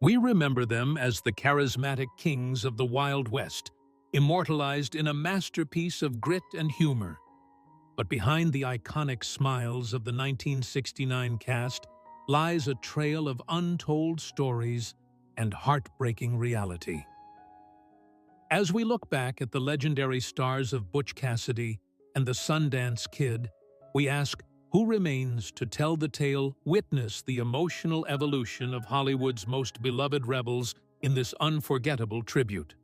We remember them as the charismatic kings of the Wild West, immortalized in a masterpiece of grit and humor. But behind the iconic smiles of the 1969 cast lies a trail of untold stories and heartbreaking reality. As we look back at the legendary stars of Butch Cassidy and the Sundance Kid, we ask, who remains to tell the tale, witness the emotional evolution of Hollywood's most beloved rebels in this unforgettable tribute?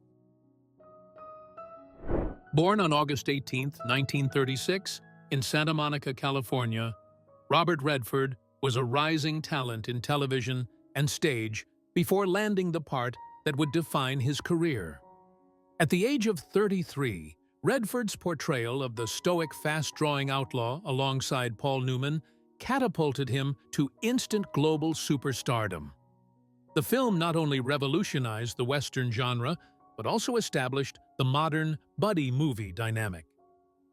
Born on August 18, 1936, in Santa Monica, California, Robert Redford was a rising talent in television and stage before landing the part that would define his career. At the age of 33, Redford's portrayal of the stoic, fast-drawing outlaw alongside Paul Newman catapulted him to instant global superstardom. The film not only revolutionized the Western genre, but also established the modern buddy movie dynamic.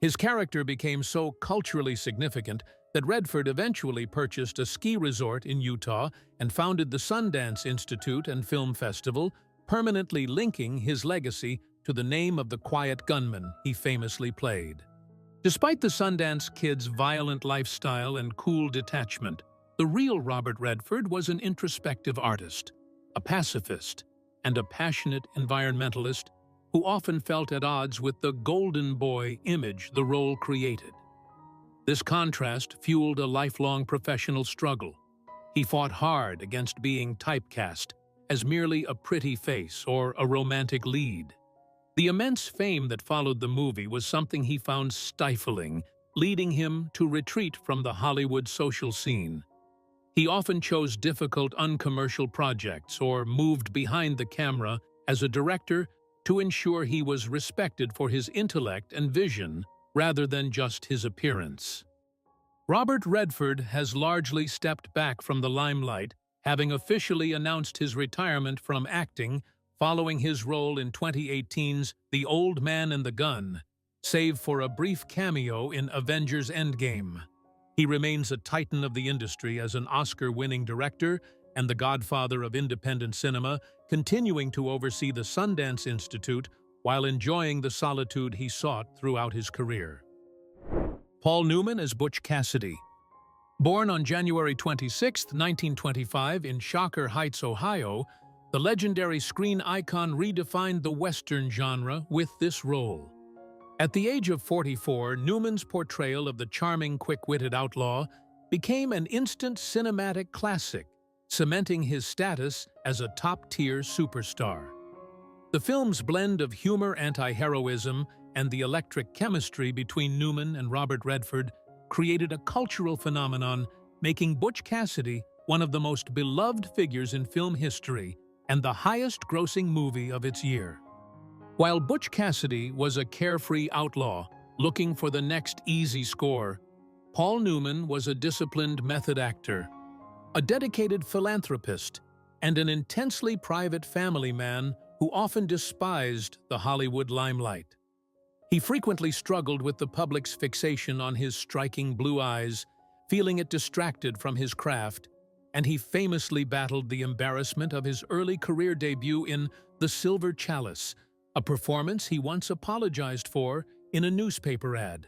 His character became so culturally significant that Redford eventually purchased a ski resort in Utah and founded the Sundance Institute and Film Festival, permanently linking his legacy to the name of the quiet gunman he famously played. Despite the Sundance Kid's violent lifestyle and cool detachment, the real Robert Redford was an introspective artist, a pacifist, and a passionate environmentalist who often felt at odds with the golden boy image the role created. This contrast fueled a lifelong professional struggle. He fought hard against being typecast as merely a pretty face or a romantic lead. The immense fame that followed the movie was something he found stifling, leading him to retreat from the Hollywood social scene. He often chose difficult, uncommercial projects or moved behind the camera as a director to ensure he was respected for his intellect and vision rather than just his appearance. Robert Redford has largely stepped back from the limelight, having officially announced his retirement from acting following his role in 2018's The Old Man and the Gun, save for a brief cameo in Avengers Endgame. He remains a titan of the industry as an Oscar-winning director and the godfather of independent cinema, continuing to oversee the Sundance Institute while enjoying the solitude he sought throughout his career. Paul Newman as Butch Cassidy. Born on January 26, 1925 in Shocker Heights, Ohio, the legendary screen icon redefined the Western genre with this role. At the age of 44, Newman's portrayal of the charming, quick-witted outlaw became an instant cinematic classic, cementing his status as a top-tier superstar. The film's blend of humor, anti-heroism, and the electric chemistry between Newman and Robert Redford created a cultural phenomenon, making Butch Cassidy one of the most beloved figures in film history and the highest-grossing movie of its year. While Butch Cassidy was a carefree outlaw looking for the next easy score, Paul Newman was a disciplined method actor, a dedicated philanthropist, and an intensely private family man who often despised the Hollywood limelight. He frequently struggled with the public's fixation on his striking blue eyes, feeling it distracted from his craft, and he famously battled the embarrassment of his early career debut in The Silver Chalice, a performance he once apologized for in a newspaper ad.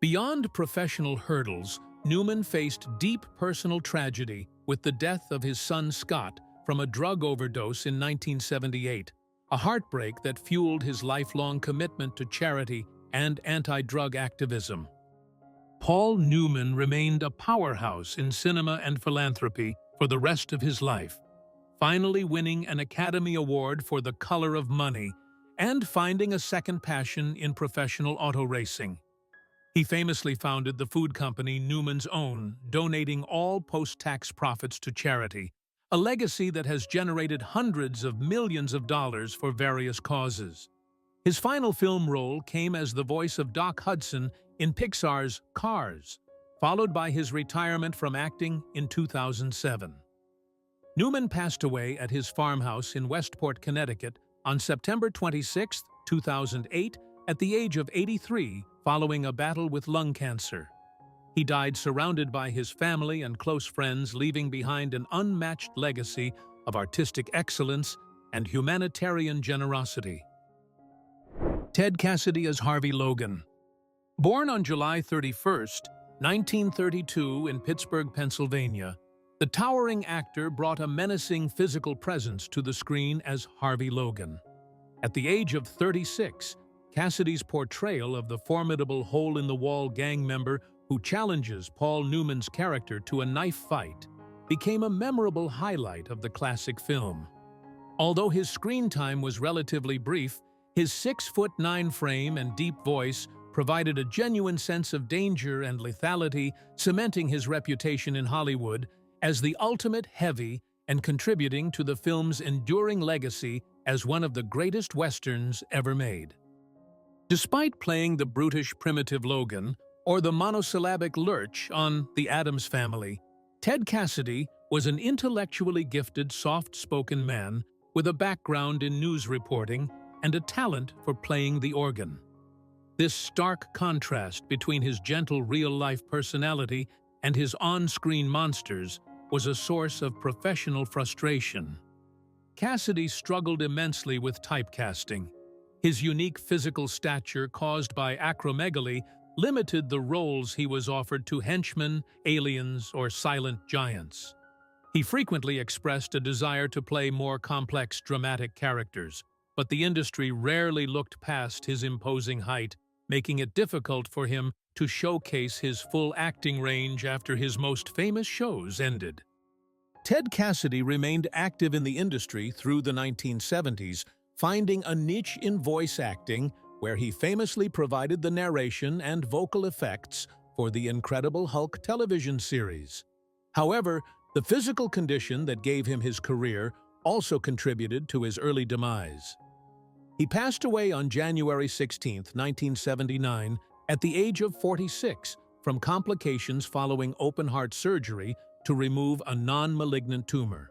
Beyond professional hurdles, Newman faced deep personal tragedy with the death of his son Scott from a drug overdose in 1978, a heartbreak that fueled his lifelong commitment to charity and anti-drug activism. Paul Newman remained a powerhouse in cinema and philanthropy for the rest of his life, finally winning an Academy Award for The Color of Money and finding a second passion in professional auto racing. He famously founded the food company Newman's Own, donating all post-tax profits to charity, a legacy that has generated hundreds of millions of dollars for various causes. His final film role came as the voice of Doc Hudson in Pixar's Cars, followed by his retirement from acting in 2007. Newman passed away at his farmhouse in Westport, Connecticut on September 26, 2008, at the age of 83, following a battle with lung cancer. He died surrounded by his family and close friends, leaving behind an unmatched legacy of artistic excellence and humanitarian generosity. Ted Cassidy as Harvey Logan. Born on July 31, 1932 in Pittsburgh, Pennsylvania, the towering actor brought a menacing physical presence to the screen as Harvey Logan. At the age of 36, Cassidy's portrayal of the formidable hole-in-the-wall gang member who challenges Paul Newman's character to a knife fight became a memorable highlight of the classic film. Although his screen time was relatively brief, his 6'9" frame and deep voice provided a genuine sense of danger and lethality, cementing his reputation in Hollywood as the ultimate heavy and contributing to the film's enduring legacy as one of the greatest westerns ever made. Despite playing the brutish primitive Logan or the monosyllabic Lurch on The Addams Family, Ted Cassidy was an intellectually gifted, soft-spoken man with a background in news reporting and a talent for playing the organ. This stark contrast between his gentle real-life personality and his on-screen monsters was a source of professional frustration. Cassidy struggled immensely with typecasting. His unique physical stature caused by acromegaly limited the roles he was offered to henchmen, aliens, or silent giants. He frequently expressed a desire to play more complex, dramatic characters, but the industry rarely looked past his imposing height, making it difficult for him to showcase his full acting range after his most famous shows ended. Ted Cassidy remained active in the industry through the 1970s, finding a niche in voice acting where he famously provided the narration and vocal effects for the Incredible Hulk television series. However, the physical condition that gave him his career also contributed to his early demise. He passed away on January 16, 1979, at the age of 46, from complications following open-heart surgery to remove a non-malignant tumor.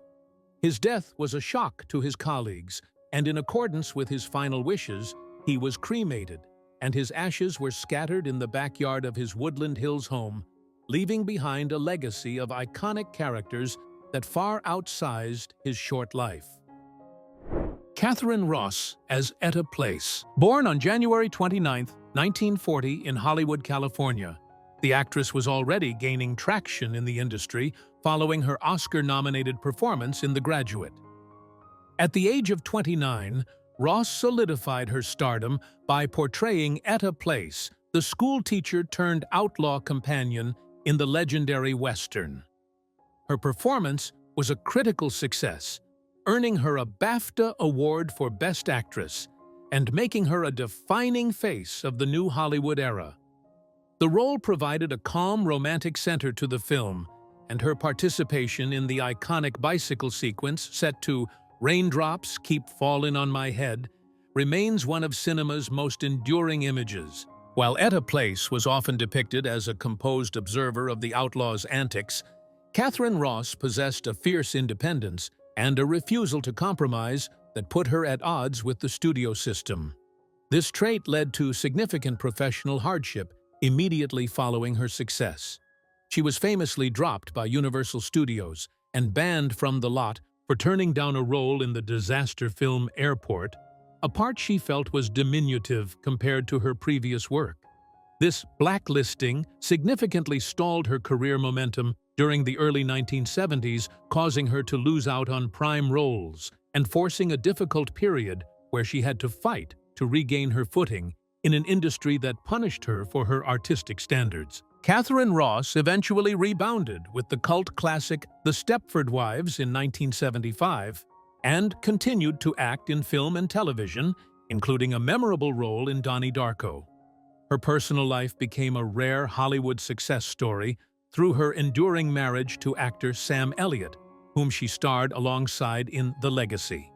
His death was a shock to his colleagues, and in accordance with his final wishes, he was cremated, and his ashes were scattered in the backyard of his Woodland Hills home, leaving behind a legacy of iconic characters that far outsized his short life. Katharine Ross as Etta Place. Born on January 29, 1940 in Hollywood, California, the actress was already gaining traction in the industry following her Oscar-nominated performance in The Graduate. At the age of 29, Ross solidified her stardom by portraying Etta Place, the schoolteacher turned outlaw companion in the legendary Western. Her performance was a critical success, earning her a BAFTA Award for Best Actress and making her a defining face of the new Hollywood era. The role provided a calm, romantic center to the film, and her participation in the iconic bicycle sequence set to "Raindrops Keep Fallin' on My Head" remains one of cinema's most enduring images. While Etta Place was often depicted as a composed observer of the outlaw's antics, Katharine Ross possessed a fierce independence and a refusal to compromise that put her at odds with the studio system. This trait led to significant professional hardship immediately following her success. She was famously dropped by Universal Studios and banned from the lot for turning down a role in the disaster film Airport, a part she felt was diminutive compared to her previous work. This blacklisting significantly stalled her career momentum during the early 1970s, causing her to lose out on prime roles and forcing a difficult period where she had to fight to regain her footing in an industry that punished her for her artistic standards. Katharine Ross eventually rebounded with the cult classic The Stepford Wives in 1975 and continued to act in film and television, including a memorable role in Donnie Darko. Her personal life became a rare Hollywood success story through her enduring marriage to actor Sam Elliott, whom she starred alongside in The Legacy.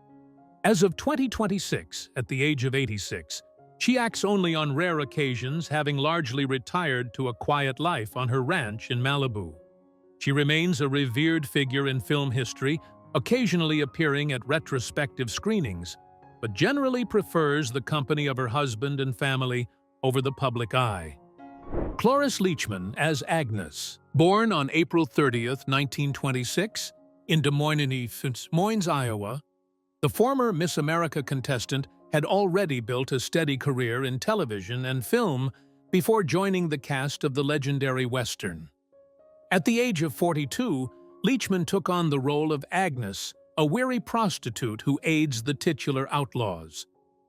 As of 2026, at the age of 86, she acts only on rare occasions, having largely retired to a quiet life on her ranch in Malibu. She remains a revered figure in film history, occasionally appearing at retrospective screenings, but generally prefers the company of her husband and family over the public eye. Cloris Leachman as Agnes. Born on April 30, 1926, In Des Moines, Iowa, the former Miss America contestant had already built a steady career in television and film before joining the cast of the legendary Western. At the age of 42, Leachman took on the role of Agnes, a weary prostitute who aids the titular outlaws.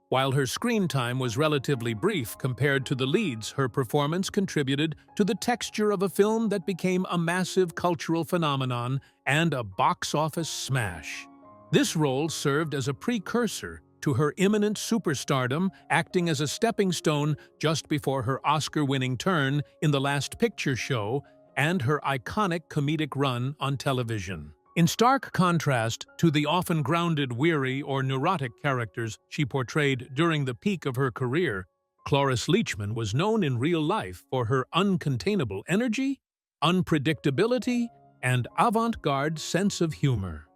While her screen time was relatively brief compared to the leads, her performance contributed to the texture of a film that became a massive cultural phenomenon and a box office smash. This role served as a precursor to her imminent superstardom, acting as a stepping stone just before her Oscar-winning turn in The Last Picture Show and her iconic comedic run on television. In stark contrast to the often grounded, weary, or neurotic characters she portrayed during the peak of her career, Cloris Leachman was known in real life for her uncontainable energy, unpredictability, and avant-garde sense of humor.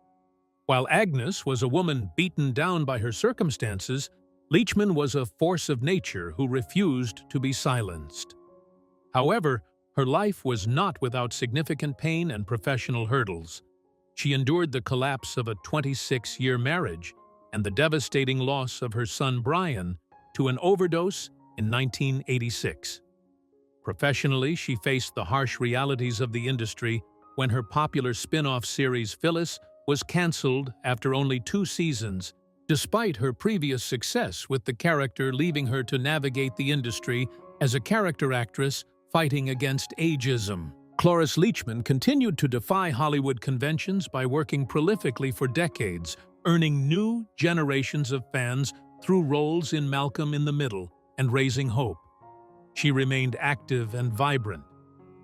While Agnes was a woman beaten down by her circumstances, Leachman was a force of nature who refused to be silenced. However, her life was not without significant pain and professional hurdles. She endured the collapse of a 26-year marriage and the devastating loss of her son Brian to an overdose in 1986. Professionally, she faced the harsh realities of the industry when her popular spin-off series Phyllis was cancelled after only 2 seasons, despite her previous success with the character leaving her to navigate the industry as a character actress fighting against ageism. Cloris Leachman continued to defy Hollywood conventions by working prolifically for decades, earning new generations of fans through roles in Malcolm in the Middle and Raising Hope. She remained active and vibrant,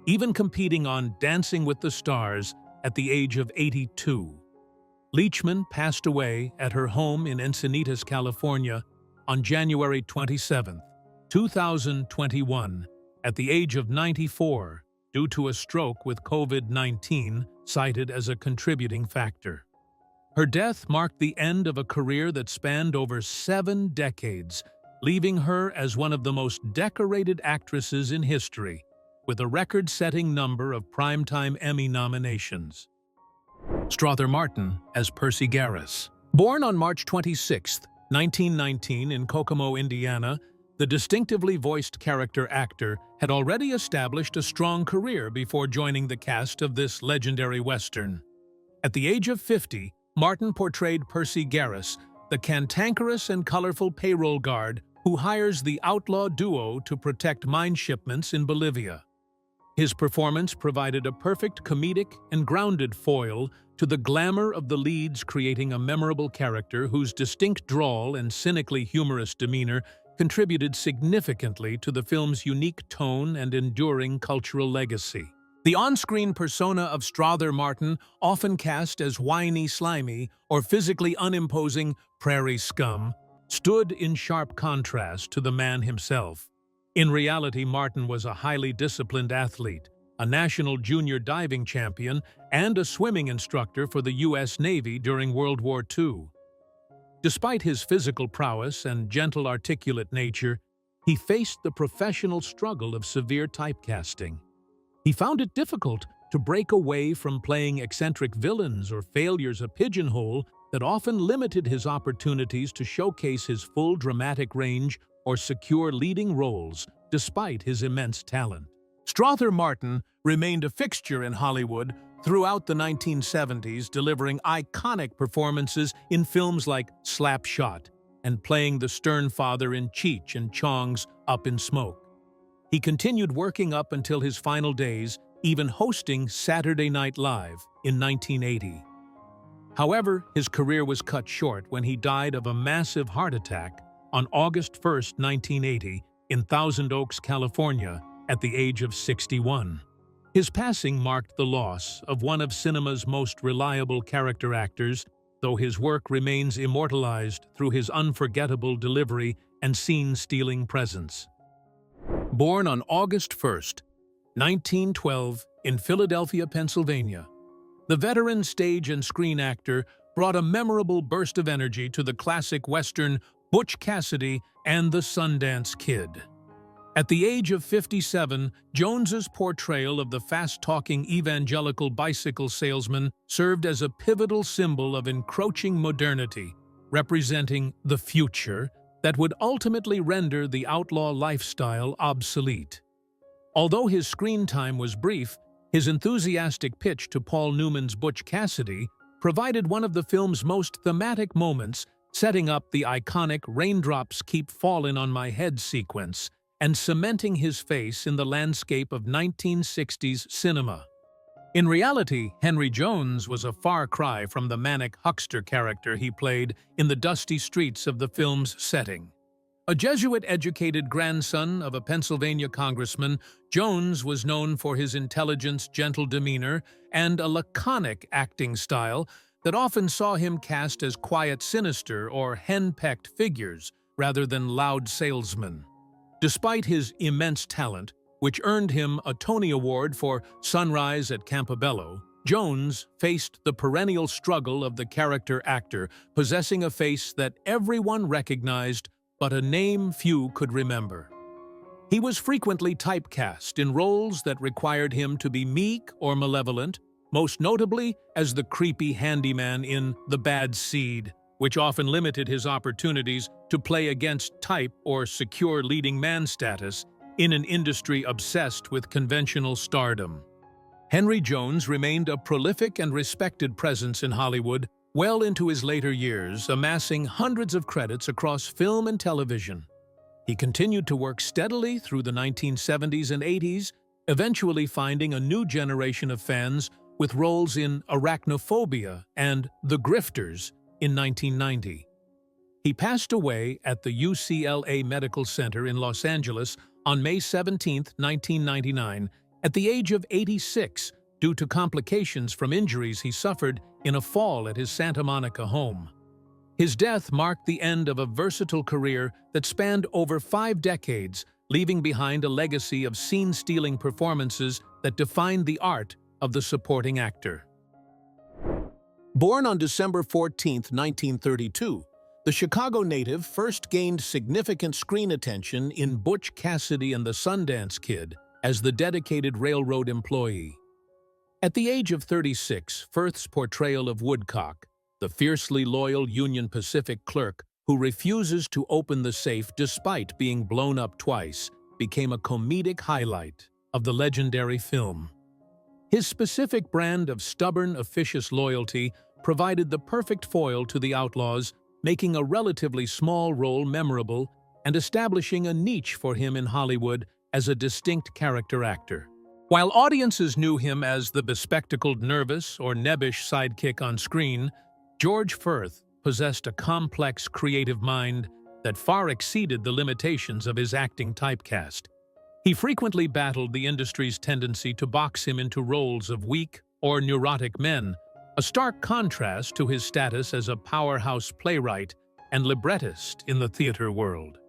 even competing on Dancing with the Stars at the age of 82. Leachman passed away at her home in Encinitas, California, on January 27, 2021, at the age of 94, due to a stroke with COVID-19 cited as a contributing factor. Her death marked the end of a career that spanned over 7 decades, leaving her as one of the most decorated actresses in history, with a record-setting number of Primetime Emmy nominations. Strother Martin as Percy Garris. Born on March 26, 1919 in Kokomo, Indiana, the distinctively voiced character actor had already established a strong career before joining the cast of this legendary Western. At the age of 50, Martin portrayed Percy Garris, the cantankerous and colorful payroll guard who hires the outlaw duo to protect mine shipments in Bolivia. His performance provided a perfect comedic and grounded foil to the glamour of the leads, creating a memorable character whose distinct drawl and cynically humorous demeanor contributed significantly to the film's unique tone and enduring cultural legacy. The on-screen persona of Strother Martin, often cast as whiny, slimy, or physically unimposing prairie scum, stood in sharp contrast to the man himself. In reality, Martin was a highly disciplined athlete, a national junior diving champion, and a swimming instructor for the U.S. Navy during World War II. Despite his physical prowess and gentle, articulate nature, he faced the professional struggle of severe typecasting. He found it difficult to break away from playing eccentric villains or failures, a pigeonhole that often limited his opportunities to showcase his full dramatic range or secure leading roles despite his immense talent. Strother Martin remained a fixture in Hollywood throughout the 1970s, delivering iconic performances in films like Slapshot and playing the stern father in Cheech and Chong's Up in Smoke. He continued working up until his final days, even hosting Saturday Night Live in 1980. However, his career was cut short when he died of a massive heart attack on August 1, 1980, in Thousand Oaks, California, at the age of 61. His passing marked the loss of one of cinema's most reliable character actors, though his work remains immortalized through his unforgettable delivery and scene-stealing presence. Born on August 1, 1912, in Philadelphia, Pennsylvania, the veteran stage and screen actor brought a memorable burst of energy to the classic Western Butch Cassidy and the Sundance Kid. At the age of 57, Jones's portrayal of the fast-talking evangelical bicycle salesman served as a pivotal symbol of encroaching modernity, representing the future that would ultimately render the outlaw lifestyle obsolete. Although his screen time was brief, his enthusiastic pitch to Paul Newman's Butch Cassidy provided one of the film's most thematic moments, setting up the iconic "Raindrops Keep Fallin' on My Head" sequence and cementing his face in the landscape of 1960s cinema. In reality, Henry Jones was a far cry from the manic huckster character he played in the dusty streets of the film's setting. A Jesuit-educated grandson of a Pennsylvania congressman, Jones was known for his intelligence, gentle demeanor, and a laconic acting style that often saw him cast as quiet, sinister, or henpecked figures rather than loud salesmen. Despite his immense talent, which earned him a Tony Award for Sunrise at Campobello, Jones faced the perennial struggle of the character actor, possessing a face that everyone recognized but a name few could remember. He was frequently typecast in roles that required him to be meek or malevolent, most notably as the creepy handyman in The Bad Seed, which often limited his opportunities to play against type or secure leading man status in an industry obsessed with conventional stardom. Henry Jones remained a prolific and respected presence in Hollywood well into his later years, amassing hundreds of credits across film and television. He continued to work steadily through the 1970s and 80s, eventually finding a new generation of fans with roles in Arachnophobia and The Grifters in 1990. He passed away at the UCLA Medical Center in Los Angeles on May 17, 1999, at the age of 86, due to complications from injuries he suffered in a fall at his Santa Monica home. His death marked the end of a versatile career that spanned over 5 decades, leaving behind a legacy of scene-stealing performances that defined the art of the supporting actor. Born on December 14, 1932, the Chicago native first gained significant screen attention in Butch Cassidy and the Sundance Kid as the dedicated railroad employee. At the age of 36, Furth's portrayal of Woodcock, the fiercely loyal Union Pacific clerk who refuses to open the safe despite being blown up twice, became a comedic highlight of the legendary film. His specific brand of stubborn, officious loyalty provided the perfect foil to the outlaws, making a relatively small role memorable and establishing a niche for him in Hollywood as a distinct character actor. While audiences knew him as the bespectacled, nervous, or nebbish sidekick on screen, George Furth possessed a complex, creative mind that far exceeded the limitations of his acting typecast. He frequently battled the industry's tendency to box him into roles of weak or neurotic men, a stark contrast to his status as a powerhouse playwright and librettist in the theater world.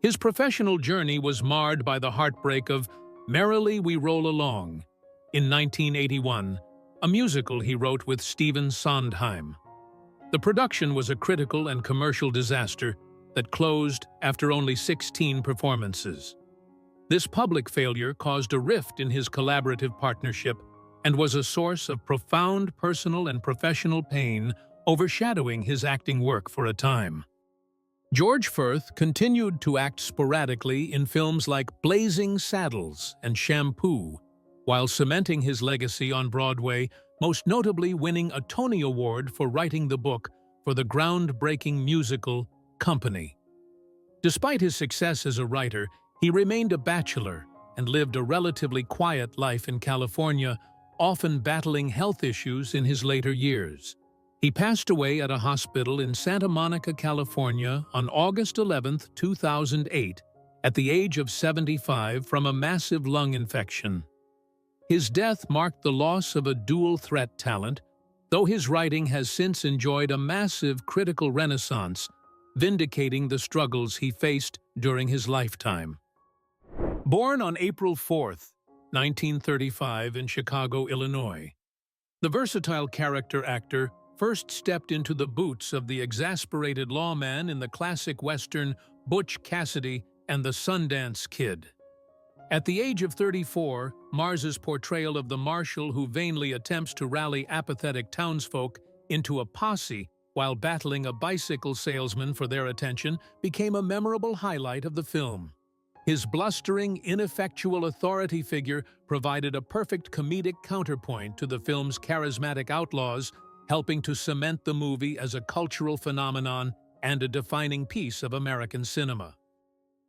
His professional journey was marred by the heartbreak of Merrily We Roll Along in 1981, a musical he wrote with Stephen Sondheim. The production was a critical and commercial disaster that closed after only 16 performances. This public failure caused a rift in his collaborative partnership and was a source of profound personal and professional pain, overshadowing his acting work for a time. George Furth continued to act sporadically in films like Blazing Saddles and Shampoo, while cementing his legacy on Broadway, most notably winning a Tony Award for writing the book for the groundbreaking musical Company. Despite his success as a writer, he remained a bachelor and lived a relatively quiet life in California, often battling health issues in his later years. He passed away at a hospital in Santa Monica, California on August 11, 2008, at the age of 75 from a massive lung infection. His death marked the loss of a dual-threat talent, though his writing has since enjoyed a massive critical renaissance, vindicating the struggles he faced during his lifetime. Born on April 4, 1935 in Chicago, Illinois, the versatile character actor first stepped into the boots of the exasperated lawman in the classic Western Butch Cassidy and the Sundance Kid. At the age of 34, Mars's portrayal of the marshal who vainly attempts to rally apathetic townsfolk into a posse while battling a bicycle salesman for their attention became a memorable highlight of the film. His blustering, ineffectual authority figure provided a perfect comedic counterpoint to the film's charismatic outlaws, helping to cement the movie as a cultural phenomenon and a defining piece of American cinema.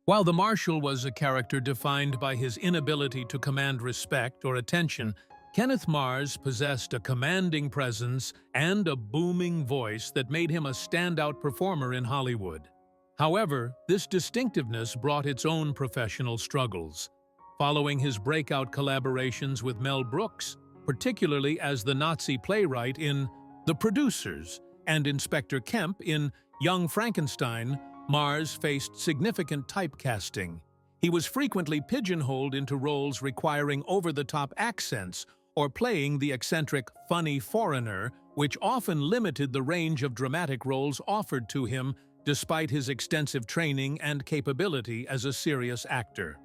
While the marshal was a character defined by his inability to command respect or attention, Kenneth Mars possessed a commanding presence and a booming voice that made him a standout performer in Hollywood. However, this distinctiveness brought its own professional struggles. Following his breakout collaborations with Mel Brooks, particularly as the Nazi playwright in The Producers and Inspector Kemp in Young Frankenstein, Mars faced significant typecasting. He was frequently pigeonholed into roles requiring over-the-top accents or playing the eccentric, funny foreigner, which often limited the range of dramatic roles offered to him despite his extensive training and capability as a serious actor.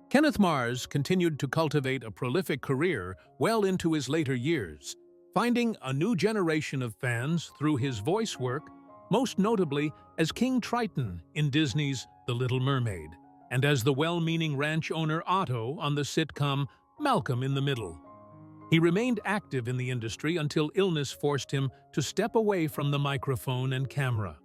Kenneth Mars continued to cultivate a prolific career well into his later years, finding a new generation of fans through his voice work, most notably as King Triton in Disney's The Little Mermaid, and as the well-meaning ranch owner Otto on the sitcom Malcolm in the Middle. He remained active in the industry until illness forced him to step away from the microphone and camera.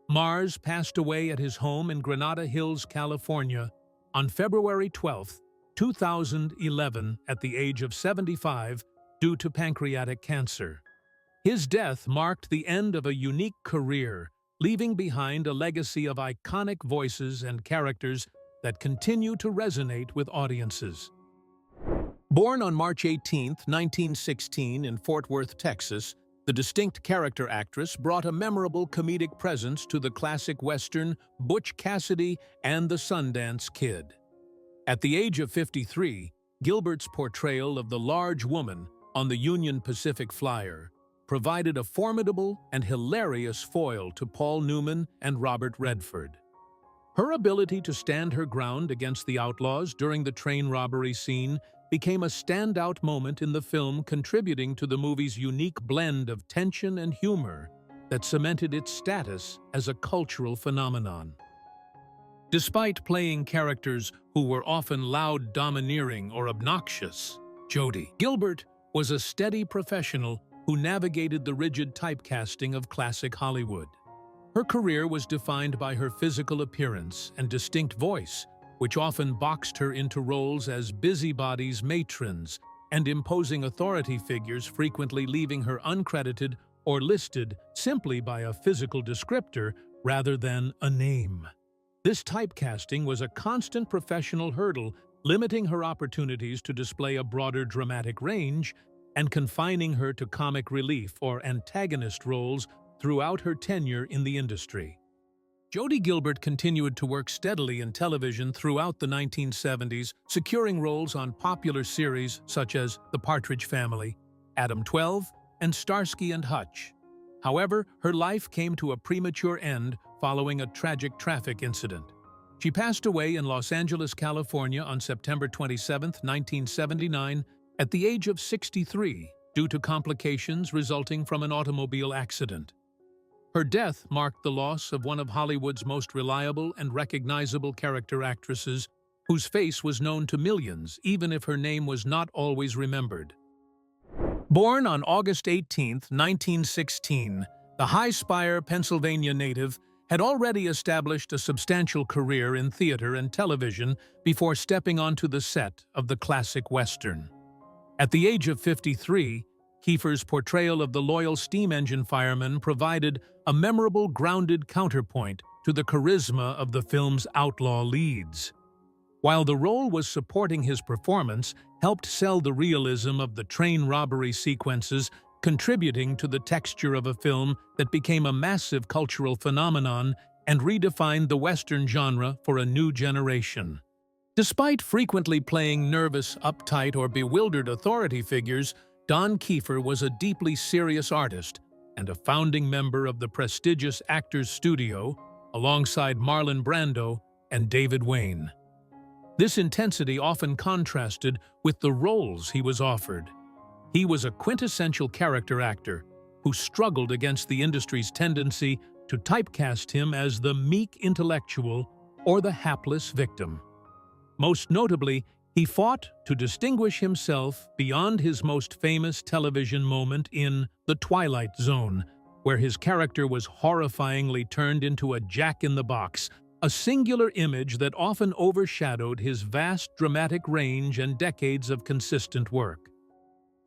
Mars passed away at his home in Granada Hills, California, on February 12, 2011, at the age of 75, due to pancreatic cancer. His death marked the end of a unique career, leaving behind a legacy of iconic voices and characters that continue to resonate with audiences. Born on March 18, 1916, in Fort Worth, Texas, the distinct character actress brought a memorable comedic presence to the classic Western Butch Cassidy and the Sundance Kid. At the age of 53, Gilbert's portrayal of the large woman on the Union Pacific Flyer provided a formidable and hilarious foil to Paul Newman and Robert Redford. Her ability to stand her ground against the outlaws during the train robbery scene became a standout moment in the film, contributing to the movie's unique blend of tension and humor that cemented its status as a cultural phenomenon. Despite playing characters who were often loud, domineering, or obnoxious, Jodie Gilbert was a steady professional who navigated the rigid typecasting of classic Hollywood. Her career was defined by her physical appearance and distinct voice, which often boxed her into roles as busybodies, matrons, and imposing authority figures, frequently leaving her uncredited or listed simply by a physical descriptor rather than a name. This typecasting was a constant professional hurdle, limiting her opportunities to display a broader dramatic range and confining her to comic relief or antagonist roles throughout her tenure in the industry. Jodie Gilbert continued to work steadily in television throughout the 1970s, securing roles on popular series such as The Partridge Family, Adam 12, and Starsky and Hutch. However, her life came to a premature end following a tragic traffic incident. She passed away in Los Angeles, California on September 27, 1979, at the age of 63, due to complications resulting from an automobile accident. Her death marked the loss of one of Hollywood's most reliable and recognizable character actresses, whose face was known to millions, even if her name was not always remembered. Born on August 18, 1916, the High Spire, Pennsylvania native had already established a substantial career in theater and television before stepping onto the set of the classic Western. At the age of 53, Keefer's portrayal of the loyal steam engine fireman provided a memorable, grounded counterpoint to the charisma of the film's outlaw leads. While the role was supporting his performance, helped sell the realism of the train robbery sequences, contributing to the texture of a film that became a massive cultural phenomenon and redefined the Western genre for a new generation. Despite frequently playing nervous, uptight, or bewildered authority figures, Don Keefer was a deeply serious artist and a founding member of the prestigious Actors Studio, alongside Marlon Brando and David Wayne. This intensity often contrasted with the roles he was offered. He was a quintessential character actor who struggled against the industry's tendency to typecast him as the meek intellectual or the hapless victim. Most notably, he fought to distinguish himself beyond his most famous television moment in The Twilight Zone, where his character was horrifyingly turned into a jack-in-the-box, a singular image that often overshadowed his vast dramatic range and decades of consistent work.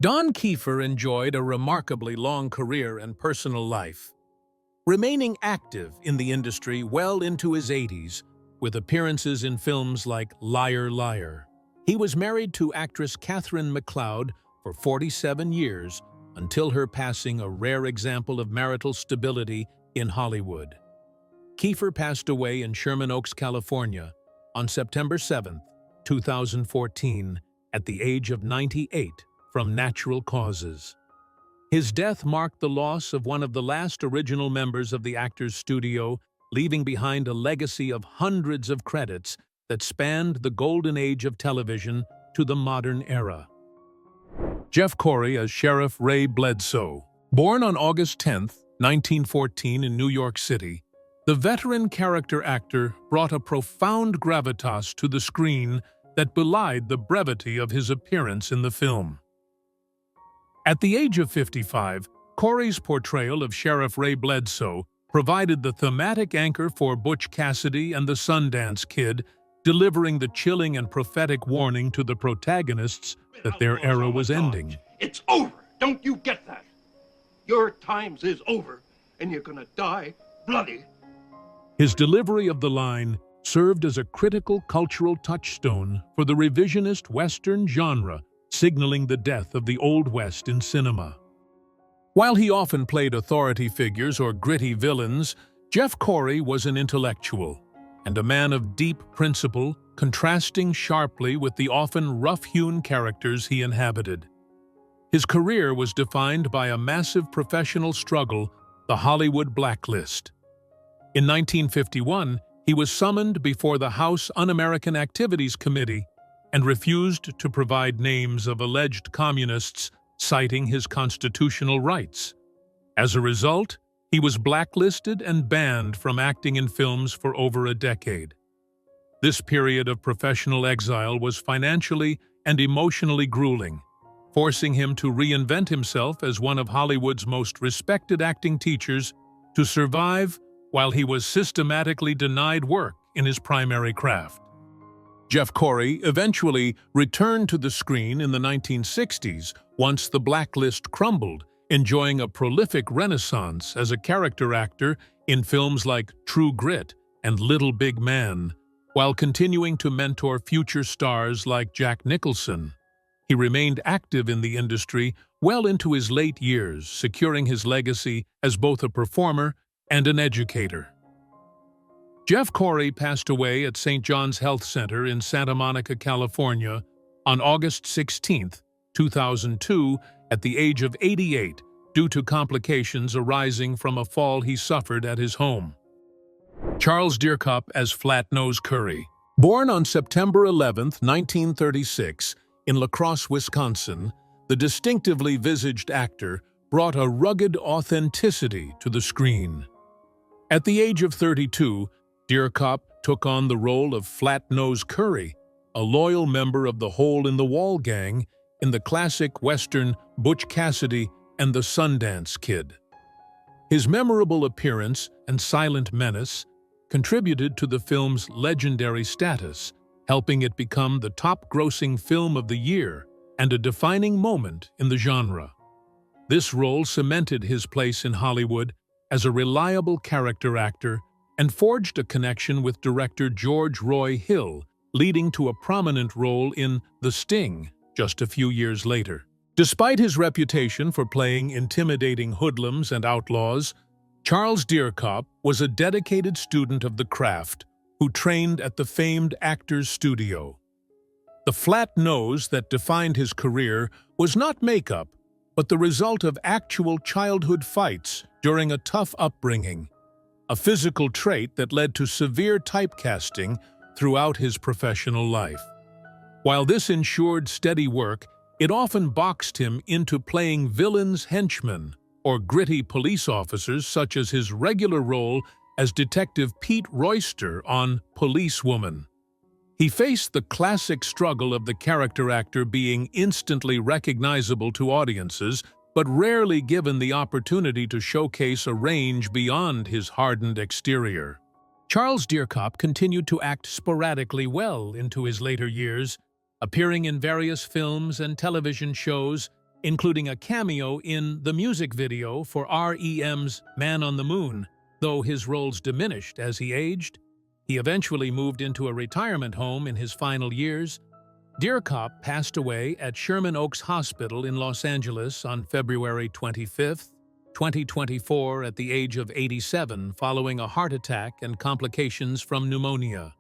Don Keefer enjoyed a remarkably long career and personal life, remaining active in the industry well into his 80s, with appearances in films like Liar Liar. He was married to actress Katharine McLeod for 47 years, until her passing, a rare example of marital stability in Hollywood. Keefer passed away in Sherman Oaks, California, on September 7, 2014, at the age of 98, from natural causes. His death marked the loss of one of the last original members of the actor's studio, leaving behind a legacy of hundreds of credits that spanned the golden age of television to the modern era. Jeff Corey as Sheriff Ray Bledsoe. Born on August 10, 1914 in New York City, the veteran character actor brought a profound gravitas to the screen that belied the brevity of his appearance in the film. At the age of 55, Corey's portrayal of Sheriff Ray Bledsoe provided the thematic anchor for Butch Cassidy and the Sundance Kid, delivering the chilling and prophetic warning to the protagonists that their era was ending. It's over! Don't you get that? Your times is over, and you're gonna die bloody. His delivery of the line served as a critical cultural touchstone for the revisionist Western genre, signaling the death of the Old West in cinema. While he often played authority figures or gritty villains, Jeff Corey was an intellectual and a man of deep principle, contrasting sharply with the often rough-hewn characters he inhabited. His career was defined by a massive professional struggle, the Hollywood blacklist. In 1951, he was summoned before the House Un-American Activities Committee and refused to provide names of alleged communists, citing his constitutional rights. As a result, he was blacklisted and banned from acting in films for over a decade. This period of professional exile was financially and emotionally grueling, forcing him to reinvent himself as one of Hollywood's most respected acting teachers to survive while he was systematically denied work in his primary craft. Jeff Corey eventually returned to the screen in the 1960s once the blacklist crumbled, enjoying a prolific renaissance as a character actor in films like True Grit and Little Big Man, while continuing to mentor future stars like Jack Nicholson. He remained active in the industry well into his late years, securing his legacy as both a performer and an educator. Jeff Corey passed away at St. John's Health Center in Santa Monica, California, on August 16, 2002, at the age of 88, due to complications arising from a fall he suffered at his home. Charles Dierkop as Flat-Nose Curry. Born on September 11, 1936, in La Crosse, Wisconsin, the distinctively visaged actor brought a rugged authenticity to the screen. At the age of 32, Dierkop took on the role of Flat-Nose Curry, a loyal member of the Hole-in-the-Wall gang in the classic Western Butch Cassidy and the Sundance Kid. His memorable appearance and silent menace contributed to the film's legendary status, helping it become the top-grossing film of the year and a defining moment in the genre. This role cemented his place in Hollywood as a reliable character actor and forged a connection with director George Roy Hill, leading to a prominent role in The Sting just a few years later. Despite his reputation for playing intimidating hoodlums and outlaws, Charles Dierkop was a dedicated student of the craft who trained at the famed Actors Studio. The flat nose that defined his career was not makeup, but the result of actual childhood fights during a tough upbringing, a physical trait that led to severe typecasting throughout his professional life. While this ensured steady work, it often boxed him into playing villains' henchmen or gritty police officers, such as his regular role as Detective Pete Royster on Policewoman. He faced the classic struggle of the character actor being instantly recognizable to audiences, but rarely given the opportunity to showcase a range beyond his hardened exterior. Charles Dierkop continued to act sporadically well into his later years, appearing in various films and television shows, including a cameo in the music video for R.E.M's Man on the Moon. Though his roles diminished as he aged, he eventually moved into a retirement home in his final years. Dierkop passed away at Sherman Oaks Hospital in Los Angeles on February 25, 2024, at the age of 87, following a heart attack and complications from pneumonia.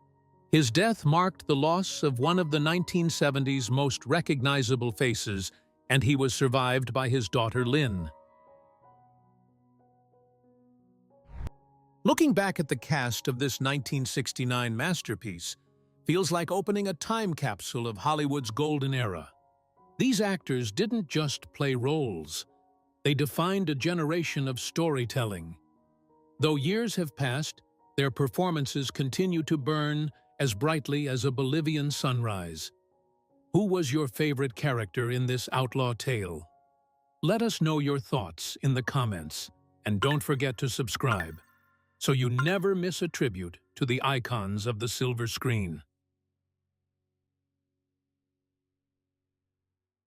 His death marked the loss of one of the 1970s most recognizable faces, and he was survived by his daughter Lynn. Looking back at the cast of this 1969 masterpiece feels like opening a time capsule of Hollywood's golden era. These actors didn't just play roles. They defined a generation of storytelling. Though years have passed, their performances continue to burn as brightly as a Bolivian sunrise. Who was your favorite character in this outlaw tale? Let us know your thoughts in the comments, and don't forget to subscribe so you never miss a tribute to the icons of the silver screen.